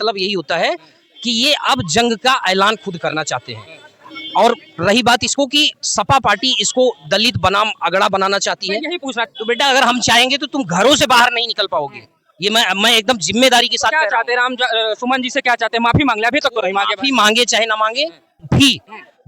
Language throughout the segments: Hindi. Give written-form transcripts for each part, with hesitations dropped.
मतलब यही होता है कि ये अब जंग का ऐलान खुद करना चाहते हैं। और रही बात इसको कि सपा पार्टी इसको दलित बनाम अगड़ा बनाना चाहती है, यही पूछना। तो बेटा अगर हम चाहेंगे तो तुम घरों से बाहर नहीं निकल पाओगे। ये मैं एकदम जिम्मेदारी के साथ क्या कह रहा चाहते हैं सुमन जी से, क्या चाहते हैं? माफी मांग ले, अभी तक तो नहीं हूं। मांगे। माफी मांगे चाहे ना मांगे भी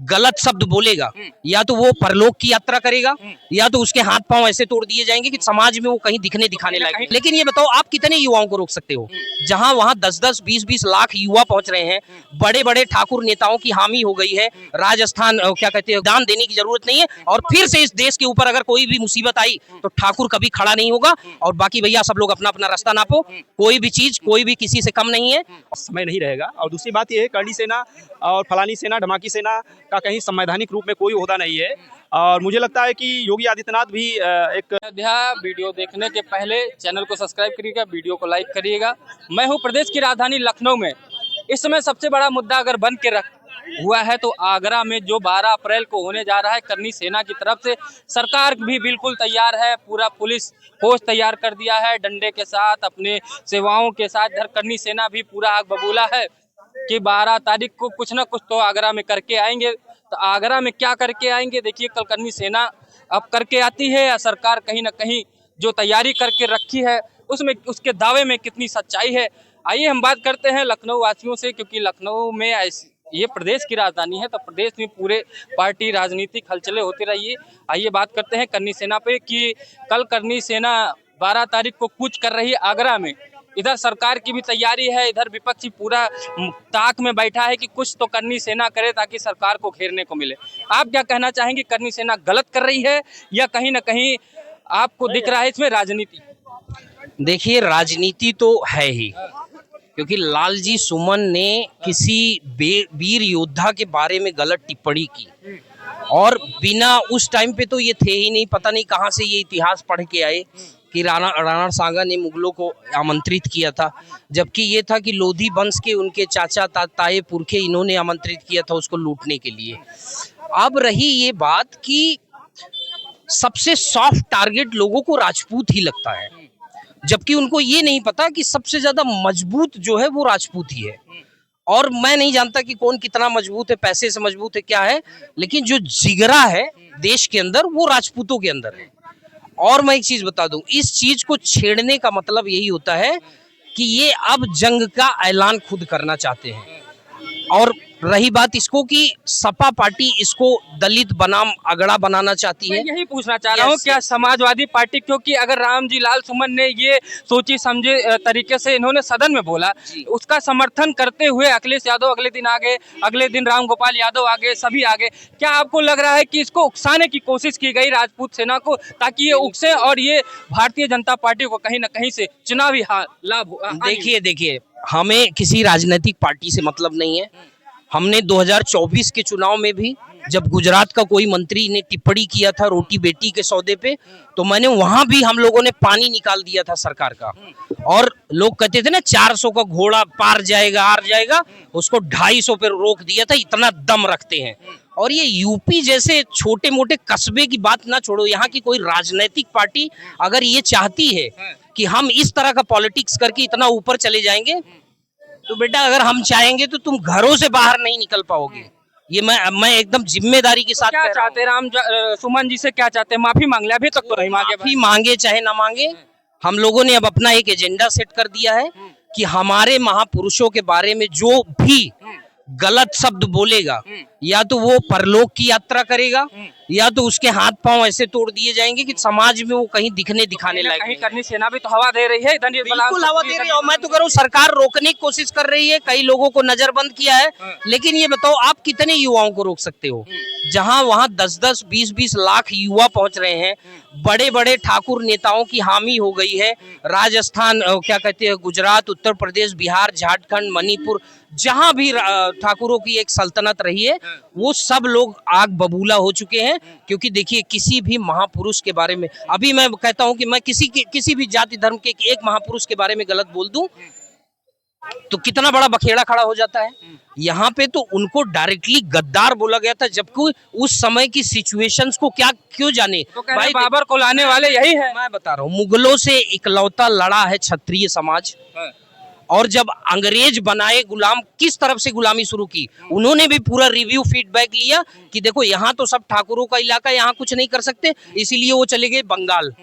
गलत शब्द बोलेगा या तो वो परलोक की यात्रा करेगा या तो उसके हाथ पांव ऐसे तोड़ दिए जाएंगे कि समाज में वो कहीं दिखने दिखाने लायक। लेकिन ये बताओ आप कितने युवाओं को रोक सकते हो? जहां वहां 10-10, 20-20 लाख युवा पहुंच रहे हैं, बड़े बड़े ठाकुर नेताओं की हामी हो गई है, राजस्थान क्या कहते हैं, दान देने की जरूरत नहीं है। और फिर से इस देश के ऊपर अगर कोई भी मुसीबत आई तो ठाकुर कभी खड़ा नहीं होगा। और बाकी भैया सब लोग अपना अपना रास्ता नापो, कोई भी चीज कोई भी किसी से कम नहीं है। समय नहीं रहेगा। और दूसरी बात यह है, करनी सेना और फलानी सेना धमाकी सेना का कहीं संवैधानिक रूप में कोई ओहदा नहीं है। और मुझे लगता है कि योगी आदित्यनाथ भी एक वीडियो देखने के पहले चैनल को सब्सक्राइब करिएगा, वीडियो को लाइक करिएगा। मैं हूं प्रदेश की राजधानी लखनऊ में। इस समय सबसे बड़ा मुद्दा अगर बन के रख हुआ है तो आगरा में जो 12 अप्रैल को होने जा रहा है, करनी सेना की तरफ से सरकार भी बिल्कुल तैयार है, पूरा पुलिस फोर्स तैयार कर दिया है, डंडे के साथ, अपने सेवाओं के साथ। इधर करनी सेना भी पूरा आग बबूला है कि 12 तारीख को कुछ ना कुछ तो आगरा में करके आएंगे। तो आगरा में क्या करके आएंगे, देखिए कल करनी सेना अब करके आती है या सरकार कहीं ना कहीं जो तैयारी करके रखी है उसमें, उसके दावे में कितनी सच्चाई है। आइए हम बात करते हैं लखनऊ वासियों से, क्योंकि लखनऊ में ये प्रदेश की राजधानी है, तो प्रदेश में पूरे पार्टी राजनीतिक हलचलें होती रही है। आइए बात करते हैं करनी सेना पे कि कल करनी सेना 12 तारीख को कूच कर रही है आगरा में। इधर सरकार की भी तैयारी है, इधर विपक्षी पूरा ताक में बैठा है कि कुछ तो करनी सेना करे ताकि सरकार को घेरने को मिले। आप क्या कहना चाहेंगे, करनी सेना गलत कर रही है या कहीं ना कहीं आपको दिख रहा है इसमें राजनीति? देखिए राजनीति तो है ही, क्योंकि लालजी सुमन ने किसी वीर योद्धा के बारे में गलत टिप्पणी की और बिना, उस टाइम पे तो ये थे ही नहीं, पता नहीं कहाँ से ये इतिहास पढ़ के आए कि राणा सांगा ने मुगलों को आमंत्रित किया था, जबकि ये था कि लोधी वंश के उनके चाचा ताए पुरखे इन्होंने आमंत्रित किया था उसको लूटने के लिए। अब रही ये बात कि सबसे सॉफ्ट टारगेट लोगों को राजपूत ही लगता है, जबकि उनको ये नहीं पता कि सबसे ज्यादा मजबूत जो है वो राजपूत ही है। और मैं नहीं जानता कि कौन कितना मजबूत है, पैसे से मजबूत है क्या है, लेकिन जो जिगरा है देश के अंदर वो राजपूतों के अंदर है। और मैं एक चीज बता दूं, इस चीज को छेड़ने का मतलब यही होता है कि ये अब जंग का ऐलान खुद करना चाहते हैं। और रही बात इसको कि सपा पार्टी इसको दलित बनाम अगड़ा बनाना चाहती है। मैं यही पूछना चाह रहा हूँ, क्या समाजवादी पार्टी, क्योंकि अगर रामजी लाल सुमन ने ये सोची समझे तरीके से इन्होंने सदन में बोला, उसका समर्थन करते हुए अखिलेश यादव अगले दिन आगे, अगले दिन राम गोपाल यादव आगे, सभी आगे, क्या आपको लग रहा है कि इसको उकसाने की कोशिश की गई राजपूत सेना को ताकि ये उकसे और ये भारतीय जनता पार्टी को कहीं ना कहीं से चुनावी लाभ? देखिए हमें किसी राजनीतिक पार्टी से मतलब नहीं है। हमने 2024 के चुनाव में भी जब गुजरात का कोई मंत्री ने टिप्पणी किया था रोटी बेटी के सौदे पे, तो मैंने वहां भी हम लोगों ने पानी निकाल दिया था सरकार का। और लोग कहते थे ना 400 का घोड़ा पार जाएगा हार जाएगा, उसको 250 पे रोक दिया था, इतना दम रखते हैं। और ये यूपी जैसे छोटे मोटे कस्बे की बात ना छोड़ो, यहाँ की कोई राजनीतिक पार्टी अगर ये चाहती है कि हम इस तरह का पॉलिटिक्स करके इतना ऊपर चले जाएंगे, तो बेटा अगर हम चाहेंगे तो तुम घरों से बाहर नहीं निकल पाओगे। ये मैं एकदम जिम्मेदारी के साथ क्या चाहते हैं सुमन जी से, क्या चाहते हैं? माफी मांग ले, अभी तक तो नहीं मांगे। माफी मांगे चाहे ना मांगे, हम लोगों ने अब अपना एक एजेंडा सेट कर दिया है कि हमारे महापुरुषों के बारे में जो भी गलत शब्द बोलेगा या तो वो परलोक की यात्रा करेगा या तो उसके हाथ पांव ऐसे तोड़ दिए जाएंगे कि समाज में वो कहीं दिखने दिखाने लायक नहीं। करनी सेना भी तो हवा दे रही है, बिल्कुल हवा दे रही है। और मैं तो कह रहा हूँ सरकार रोकने की कोशिश कर रही है, कई लोगों को नजरबंद किया है, लेकिन ये बताओ आप कितने युवाओं को रोक सकते हो? जहां वहां 10-10, 20-20 लाख युवा पहुंच रहे हैं, बड़े बड़े ठाकुर नेताओं की हामी हो गई है, राजस्थान क्या कहते हैं, गुजरात, उत्तर प्रदेश, बिहार, झारखंड, मणिपुर, जहां भी ठाकुरों की एक सल्तनत रही है वो सब लोग आग बबूला हो चुके हैं। क्योंकि देखिए किसी भी महापुरुष के बारे में, अभी मैं कहता हूं कि मैं किसी भी जाति धर्म के एक महापुरुष के बारे में गलत बोल दूं तो कितना बड़ा बखेड़ा खड़ा हो जाता है। यहाँ पे तो उनको डायरेक्टली गद्दार बोला गया था, जबकि उस समय की सिचुएशंस को क्यों जाने तो भाई, बाबर को लाने वाले यही है। मैं बता रहा हूँ, मुगलों से इकलौता लड़ा है क्षत्रिय समाज, और जब अंग्रेज बनाए गुलाम किस तरफ से गुलामी शुरू की, उन्होंने भी पूरा रिव्यू फीडबैक लिया कि देखो यहाँ तो सब ठाकुरों का इलाका, यहाँ कुछ नहीं कर सकते, इसीलिए वो चले गए बंगाल,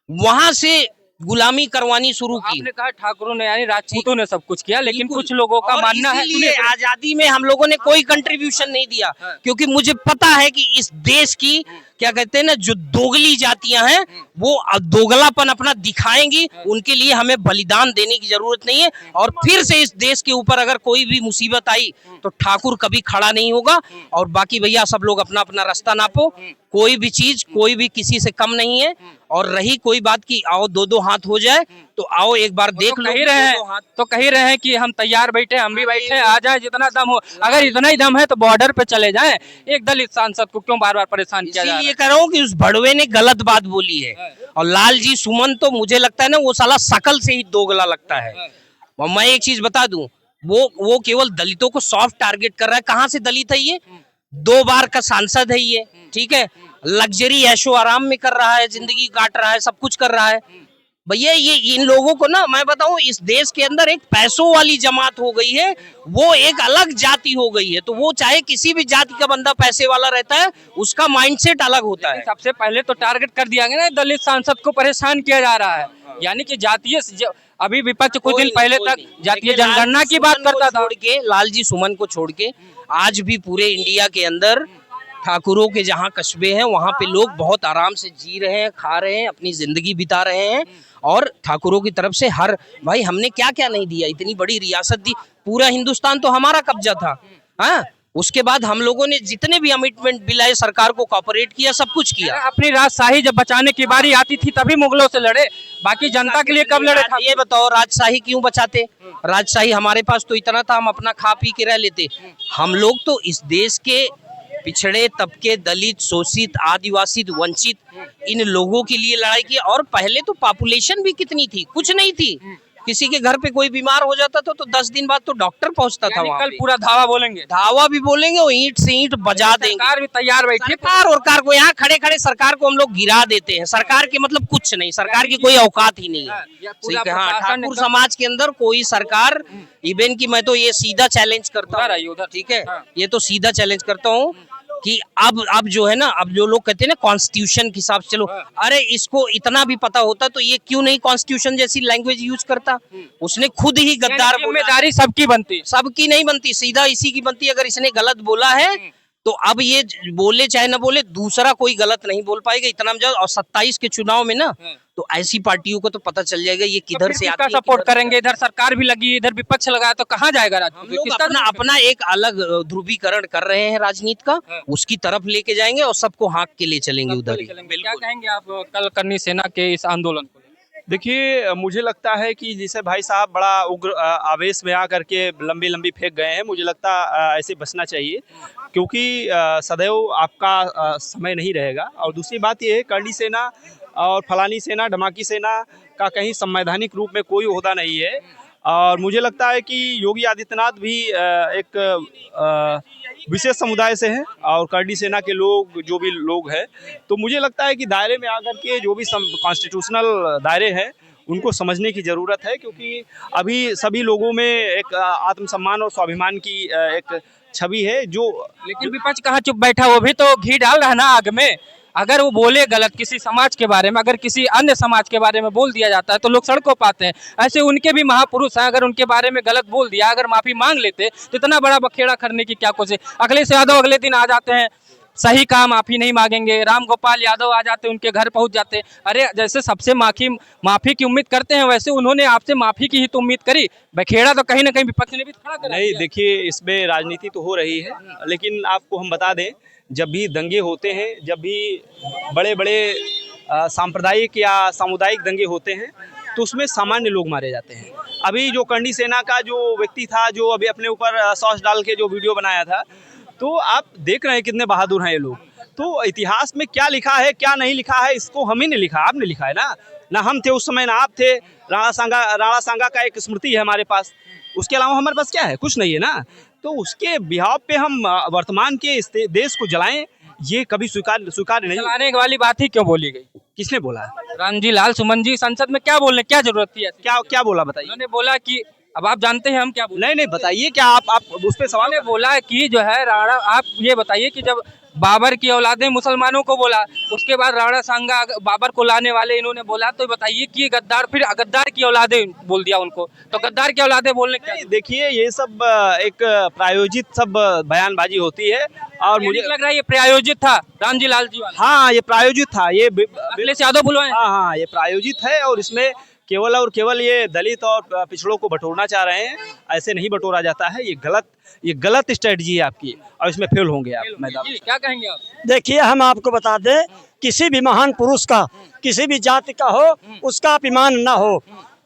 वहां से गुलामी करवानी शुरू की। आपने कहा ठाकुरों ने यानी राजपूतों ने सब कुछ किया, लेकिन कुछ लोगों का मानना है इसीलिए आजादी में हम लोगों ने कोई कंट्रीब्यूशन नहीं दिया, क्योंकि मुझे पता है कि इस देश की क्या कहते हैं ना, जो दोगली जातियां हैं वो दोगलापन अपना दिखाएंगी, उनके लिए हमें बलिदान देने की जरूरत नहीं है। और फिर से इस देश के ऊपर अगर कोई भी मुसीबत आई तो ठाकुर कभी खड़ा नहीं होगा। और बाकी भैया सब लोग अपना अपना रास्ता नापो, कोई भी चीज कोई भी किसी से कम नहीं है। और रही कोई बात की आओ दो दो हाथ हो जाए, तो आओ एक बार देख लो। कह रहे हैं कि हम तैयार बैठे, हम भी बैठे, आ जाए जितना दम हो। अगर इतना ही दम है तो बॉर्डर पे चले जाएं। एक दलित सांसद को क्यों बार बार परेशान किया जा रहा है? ये कह रहा हूँ कि उस भड़वे ने गलत बात बोली है। और लालजी सुमन तो मुझे लगता है ना, वो साला शकल से ही दोगला लगता है। और मैं एक चीज बता दूं, वो केवल दलितों को सॉफ्ट टारगेट कर रहा है। कहाँ से दलित है ये? 2 बार का सांसद है ये, ठीक है, लग्जरी ऐशो आराम में कर रहा है, जिंदगी काट रहा है, सब कुछ कर रहा है। भैया ये इन लोगों को ना, मैं बताऊं, इस देश के अंदर एक पैसों वाली जमात हो गई है, वो एक अलग जाति हो गई है। तो वो चाहे किसी भी जाति का बंदा पैसे वाला रहता है, उसका माइंडसेट अलग होता है। सबसे पहले तो टारगेट कर दिया गया ना, दलित सांसद को परेशान किया जा रहा है। यानी कि जातीय, अभी विपक्ष कुछ दिन पहले तक जातीय जनगणना की बात करता था। लालजी सुमन को छोड़ के आज भी पूरे इंडिया के अंदर ठाकुरों के जहाँ कस्बे हैं, वहाँ पे लोग बहुत आराम से जी रहे हैं, खा रहे हैं, अपनी जिंदगी बिता रहे हैं। और ठाकुरों की तरफ से हर भाई हमने क्या क्या नहीं दिया, इतनी बड़ी रियासत दी, पूरा हिंदुस्तान तो हमारा कब्जा था। हाँ, उसके बाद हम लोगों ने जितने भी अमिटमेंट बिलाए, सरकार को कॉपरेट किया, सब कुछ किया। अपनी राजशाही जब बचाने की बारी आती थी तभी मुगलों से लड़े, बाकी जनता के लिए कब लड़े? ये बताओ, राजशाही क्यों बचाते? राजशाही हमारे पास तो इतना था, हम अपना खा पी के रह लेते। हम लोग तो इस देश के पिछड़े तबके, दलित, शोषित, आदिवासी, वंचित, इन लोगों के लिए लड़ाई की। और पहले तो पॉपुलेशन भी कितनी थी, कुछ नहीं थी। किसी के घर पे कोई बीमार हो जाता था तो 10 दिन बाद तो डॉक्टर पहुंचता था वहाँ कल पूरा धावा बोलेंगे, धावा भी बोलेंगे, वो ईंट से ईंट बजा देंगे। सरकार भी तैयार बैठी है। सरकार और कार को यहाँ खड़े खड़े सरकार को हम लोग गिरा देते हैं। सरकार के मतलब कुछ नहीं, सरकार की कोई औकात ही नहीं है। हाँ, ठाकुर समाज के अंदर कोई सरकार, इवन की मैं तो ये सीधा चैलेंज करता हूँ, ठीक है, ये तो सीधा चैलेंज करता हूँ कि अब जो है ना, अब जो लोग कहते हैं ना कॉन्स्टिट्यूशन के हिसाब से चलो, अरे इसको इतना भी पता होता तो ये क्यों नहीं कॉन्स्टिट्यूशन जैसी लैंग्वेज यूज करता? उसने खुद ही गद्दार बोला। जिम्मेदारी सबकी बनती, सबकी नहीं बनती, सीधा इसी की बनती। अगर इसने गलत बोला है तो अब ये बोले चाहे ना बोले, दूसरा कोई गलत नहीं बोल पाएगा, इतना मजा। और 27 के चुनाव में ना तो ऐसी पार्टियों को तो पता चल जाएगा ये किधर से आती है, सपोर्ट करेंगे। इधर सरकार भी लगी, इधर विपक्ष लगा, तो कहाँ जाएगा राजनीति? अपना एक अलग ध्रुवीकरण कर रहे हैं राजनीति का, उसकी तरफ लेके जाएंगे और सबको हाँक के ले चलेंगे उधर ही। क्या कहेंगे आप कल करनी सेना के इस आंदोलन को? देखिए, मुझे लगता है कि जैसे भाई साहब बड़ा उग्र आवेश में आकर के लंबी लंबी फेंक गए हैं, मुझे लगता ऐसे बचना चाहिए, क्योंकि सदैव आपका समय नहीं रहेगा। और दूसरी बात ये है, करनी सेना और फलानी सेना, धमाकी सेना का कहीं संवैधानिक रूप में कोई ओहदा नहीं है। और मुझे लगता है कि योगी आदित्यनाथ भी एक विशेष समुदाय से हैं, और करनी सेना के लोग जो भी लोग हैं, तो मुझे लगता है कि दायरे में आकर के जो भी कॉन्स्टिट्यूशनल दायरे हैं उनको समझने की ज़रूरत है। क्योंकि अभी सभी लोगों में एक आत्मसम्मान और स्वाभिमान की एक छवि है जो, लेकिन विपक्ष कहाँ चुप बैठा, वो भी तो घी डाल रहा है ना आग में। अगर वो बोले गलत किसी समाज के बारे में, अगर किसी अन्य समाज के बारे में बोल दिया जाता है तो लोग सड़कों पर आते हैं। ऐसे उनके भी महापुरुष हैं, अगर उनके बारे में गलत बोल दिया, अगर माफी मांग लेते तो इतना बड़ा बखेड़ा करने की क्या कोशिश। अखिलेश यादव अगले दिन आ जाते हैं, सही कहा, माफी नहीं मांगेंगे। राम गोपाल यादव आ जाते, उनके घर पहुंच जाते। अरे जैसे सबसे माफी की उम्मीद करते हैं, वैसे उन्होंने आपसे माफी की ही तो उम्मीद करी। बखेड़ा तो कहीं ना कहीं विपक्ष ने भी खड़ा करा। नहीं, देखिए, इसमें राजनीति तो हो रही है, लेकिन आपको हम बता दें, जब भी दंगे होते हैं, जब भी बड़े बड़े सांप्रदायिक या सामुदायिक दंगे होते हैं, तो उसमें सामान्य लोग मारे जाते हैं। अभी जो करनी सेना का जो व्यक्ति था, जो अभी अपने ऊपर सॉस डाल के जो वीडियो बनाया था, तो आप देख रहे हैं कितने बहादुर हैं ये लोग। तो इतिहास में क्या लिखा है क्या नहीं लिखा है, इसको हम ही ने लिखा, आपने लिखा है ना हम थे उस समय, ना आप थे। राणा सांगा का एक स्मृति है हमारे पास, उसके अलावा हमारे पास क्या है? कुछ नहीं है ना। तो उसके बिहाव पे हम वर्तमान के इस देश को जलाएं, ये कभी स्वीकार नहीं। जलाने वाली बात ही क्यों बोली गई? किसने बोला? रामजी लाल सुमन जी संसद में क्या बोलने, क्या जरूरत थी? क्या बोला बताइए? उन्होंने बोला कि अब आप जानते हैं हम क्या बोले। नहीं नहीं, बताइए क्या आप उस पर सवाल उन्होंने बोला कि जो है राणा, आप ये बताइए कि जब बाबर की औलादे मुसलमानों को बोला, उसके बाद राणा सांगा बाबर को लाने वाले इन्होंने बोला, तो बताइए कि गद्दार, फिर गद्दार की औलादे बोल दिया उनको, तो गद्दार की औलादे बोलने क्या? नहीं, देखिए ये सब एक प्रायोजित सब बयानबाजी होती है और मुझे लग रहा है ये प्रायोजित था रामजी लाल जी वाला। हाँ ये प्रायोजित था, ये अखिलेश यादव बुलवाए। हाँ हाँ ये प्रायोजित है और इसमें केवल और केवल ये दलित और पिछड़ों को बटोरना चाह रहे हैं। ऐसे नहीं बटोरा जाता है, ये गलत स्ट्रेटजी है आपकी और इसमें फेल होंगे आप मैदान। जी, क्या कहेंगे आप? देखिए, हम आपको बता दें, किसी भी महान पुरुष का, किसी भी जाति का हो, उसका अपमान ना हो।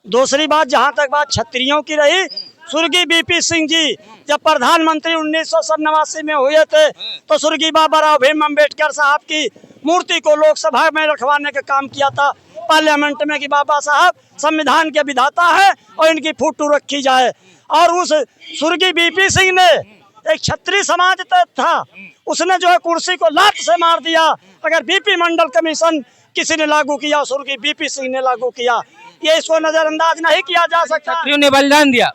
दूसरी बात, जहाँ तक बात क्षत्रियों की रही, स्वर्गीय बीपी सिंह जी जब प्रधानमंत्री 1987 में हुए थे तो स्वर्गीय बाबा राव भीम अम्बेडकर साहब की मूर्ति को लोकसभा में रखवाने का काम किया था पार्लियामेंट में कि बाबा साहब संविधान के विधाता है और इनकी फोटो रखी जाए। और उस स्वर्गीय बीपी सिंह ने, एक क्षत्रिय समाज था, उसने जो है कुर्सी को लात से मार दिया। अगर बीपी मंडल कमीशन किसी ने लागू किया, स्वर्गीय बीपी सिंह ने लागू किया, ये इसको नजरअंदाज नहीं किया जा सकता। क्षत्रियों ने बलिदान दिया,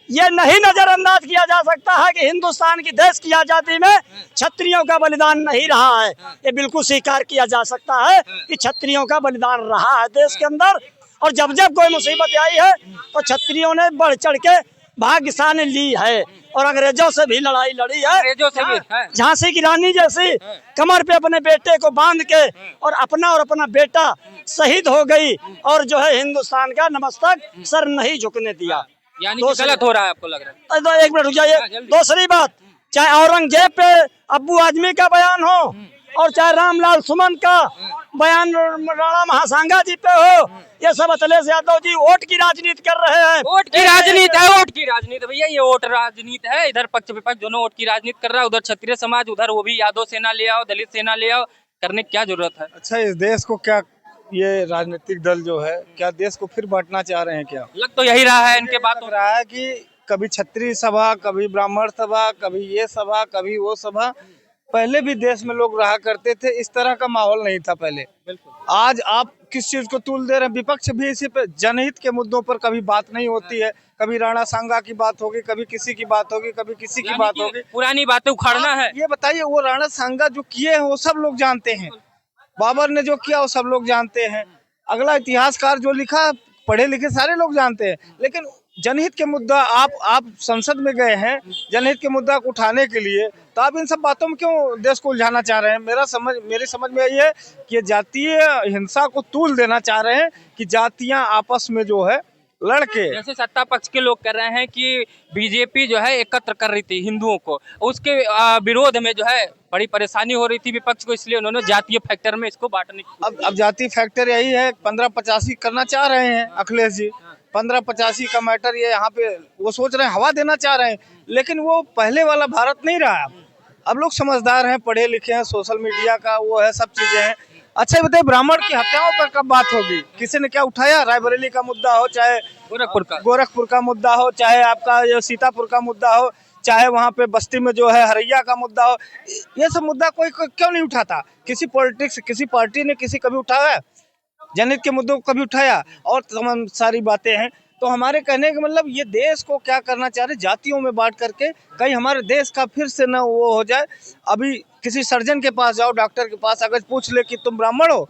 ये नहीं नजरअंदाज किया जा सकता है कि हिंदुस्तान की देश की आजादी में क्षत्रियों का बलिदान नहीं रहा है। ये बिल्कुल स्वीकार किया जा सकता है कि क्षत्रियों का बलिदान रहा है देश के अंदर। और जब जब कोई मुसीबत आई है तो क्षत्रियों ने बढ़ चढ़ के भाग्यशाली ली है और अंग्रेजों से भी लड़ाई लड़ी है। अंग्रेजों से भी है। झांसी की रानी जैसी कमर पे अपने बेटे को बांध के और अपना बेटा शहीद हो गई और जो है हिंदुस्तान का नमस्तक सर नहीं झुकने दिया। यानी कि गलत हो रहा है आपको लग रहा है? तो एक मिनट रुक जाइए। जल्दी। दूसरी बात, चाहे औरंगजेब पे अब्बू आजमी का बयान हो और चाहे रामलाल सुमन का बयान राणा महासांगा जी पे हो, ये सब अखिलेश यादव जी वोट की राजनीति कर रहे हैं। वोट की राजनीति है, वोट की राजनीति भैया, ये वोट राजनीति है। इधर पक्ष विपक्ष दोनों वोट की राजनीति कर रहा है, उधर क्षत्रिय समाज, उधर वो भी यादव सेना ले आओ, दलित सेना ले आओ, करने की क्या जरूरत है? अच्छा, इस देश को क्या ये राजनीतिक दल जो है क्या देश को फिर बांटना चाह रहे हैं क्या? लग तो यही रहा है इनके बातों लग रहा है कि कभी क्षत्रिय सभा, कभी ब्राह्मण सभा, कभी ये सभा, कभी वो सभा। पहले भी देश में लोग रहा करते थे, इस तरह का माहौल नहीं था पहले। आज आप किस चीज को तूल दे रहे हैं? विपक्ष भी इसी पे जनहित के मुद्दों पर कभी बात नहीं होती है। कभी राणा सांगा की बात होगी, कभी किसी की बात होगी, कभी किसी की बात होगी। पुरानी बातें उखाड़ना है। ये बताइए, वो राणा सांगा जो किए हैं वो सब लोग जानते हैं, बाबर ने जो किया वो सब लोग जानते हैं, अगला इतिहासकार जो लिखा पढ़े लिखे सारे लोग जानते हैं। लेकिन जनहित के मुद्दा, आप संसद में गए हैं जनहित के मुद्दा को उठाने के लिए, तो आप इन सब बातों में क्यों देश को उलझाना चाह रहे हैं? मेरी समझ में यही है कि जातीय हिंसा को तूल देना चाह रहे हैं कि जातियां आपस में जो है लड़के। जैसे सत्ता पक्ष के लोग कर रहे हैं कि बीजेपी जो है एकत्र कर रही थी हिंदुओं को, उसके विरोध में जो है बड़ी परेशानी हो रही थी विपक्ष को, इसलिए उन्होंने जातीय फैक्टर में इसको बांटने की। अब जातीय फैक्टर यही है, 15-85 करना चाह रहे हैं अखिलेश जी। 15-85 का मैटर ये यहाँ पे वो सोच रहे हैं, हवा देना चाह रहे हैं, लेकिन वो पहले वाला भारत नहीं रहा। अब लोग समझदार हैं, पढ़े लिखे हैं, सोशल मीडिया का वो है, सब चीजें हैं। अच्छा बताइए, ब्राह्मण की हत्याओं पर कब बात होगी? किसी ने क्या उठाया? रायबरेली का मुद्दा हो, चाहे गोरखपुर का मुद्दा हो, चाहे आपका ये सीतापुर का मुद्दा हो, चाहे वहाँ पे बस्ती में जो है हरैया का मुद्दा हो, ये सब मुद्दा कोई क्यों नहीं उठाता? किसी पॉलिटिक्स, किसी पार्टी ने कभी उठाया? जनहित के मुद्दों को कभी उठाया? और तमाम सारी बातें हैं। तो हमारे कहने का मतलब ये देश को क्या करना चाह रहे, जातियों में बांट करके, कहीं हमारे देश का फिर से ना वो हो जाए। अभी किसी सर्जन के पास जाओ, डॉक्टर के पास, अगर पूछ ले कि तुम ब्राह्मण हो,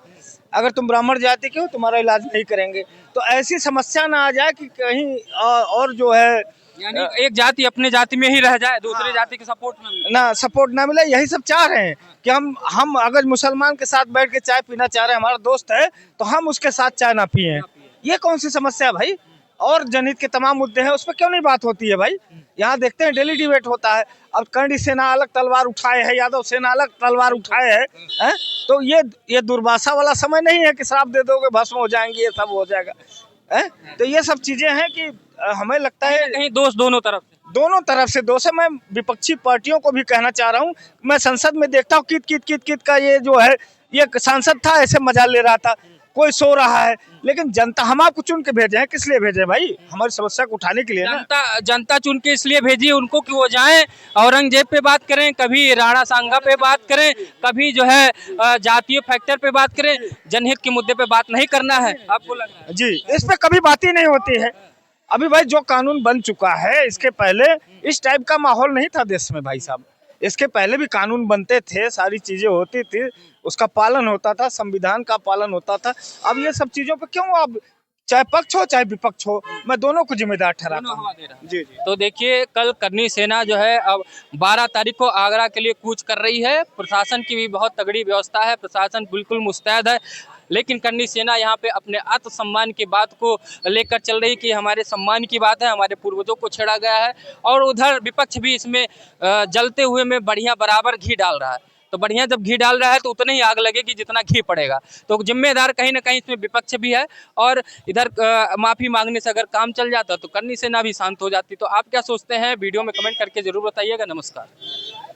अगर तुम ब्राह्मण जाति के हो तुम्हारा इलाज नहीं करेंगे। तो ऐसी समस्या ना आ जाए कि कहीं और जो है, यानी एक जाति अपने जाति में ही रह जाए, दूसरी जाति की सपोर्ट ना मिले। यही सब चाह रहे हैं कि हम अगर मुसलमान के साथ बैठ के चाय पीना चाह रहे हैं, हमारा दोस्त है, तो हम उसके साथ चाय ना पिए। ये कौन सी समस्या है भाई? और जनहित के तमाम मुद्दे हैं, उस पर क्यों नहीं बात होती है भाई? यहाँ देखते हैं डेली डिबेट होता है। अब कर्णी सेना अलग तलवार उठाए है, यादव सेना अलग तलवार उठाए है। तो ये दुर्भाषा वाला समय नहीं है कि श्राप दे दोगे भस्म हो जाएंगे, ये सब हो जाएगा। तो ये सब चीजें हैं कि हमें लगता है कहीं दोष दोनों तरफ से दोष है। मैं विपक्षी पार्टियों को भी कहना चाह रहा हूँ, मैं संसद में देखता हूँ कित का ये जो है, ये सांसद था ऐसे मजा ले रहा था, कोई सो रहा है, लेकिन जनता, हम आपको चुन के भेजे हैं, किस लिए भेजे भाई? हमारी समस्या को उठाने के लिए ना। जनता चुन के इसलिए भेजी उनको कि वो जाएं औरंगजेब पे बात करें, कभी राणा सांगा पे बात करें, कभी जो है जातीय फैक्टर पे बात करें, जनहित के मुद्दे पे बात नहीं करना है। आपको लग रहा है जी, इस पे कभी बात ही नहीं होती है। अभी भाई जो कानून बन चुका है, इसके पहले इस टाइप का माहौल नहीं था देश में भाई साहब। इसके पहले भी कानून बनते थे, सारी चीजें होती थी, उसका पालन होता था, संविधान का पालन होता था। अब ये सब चीजों पे क्यों, अब चाहे पक्ष हो चाहे विपक्ष हो, मैं दोनों को जिम्मेदार ठहराता दोनों हूँ। हवा दे रहा है। जी जी। तो देखिए कल करनी सेना जो है अब 12 तारीख को आगरा के लिए कूच कर रही है। प्रशासन की भी बहुत तगड़ी व्यवस्था है, प्रशासन बिल्कुल मुस्तैद है, लेकिन करनी सेना यहाँ पे अपने आत्मसम्मान की बात को लेकर चल रही कि हमारे सम्मान की बात है, हमारे पूर्वजों को छेड़ा गया है। और उधर विपक्ष भी इसमें जलते हुए में बढ़िया बराबर घी डाल रहा है। तो बढ़िया जब घी डाल रहा है तो उतना ही आग लगेगी जितना घी पड़ेगा। तो जिम्मेदार कहीं ना कहीं इसमें विपक्ष भी है। और इधर माफी मांगने से अगर काम चल जाता तो करनी सेना भी शांत हो जाती। तो आप क्या सोचते हैं, वीडियो में कमेंट करके जरूर बताइएगा। नमस्कार।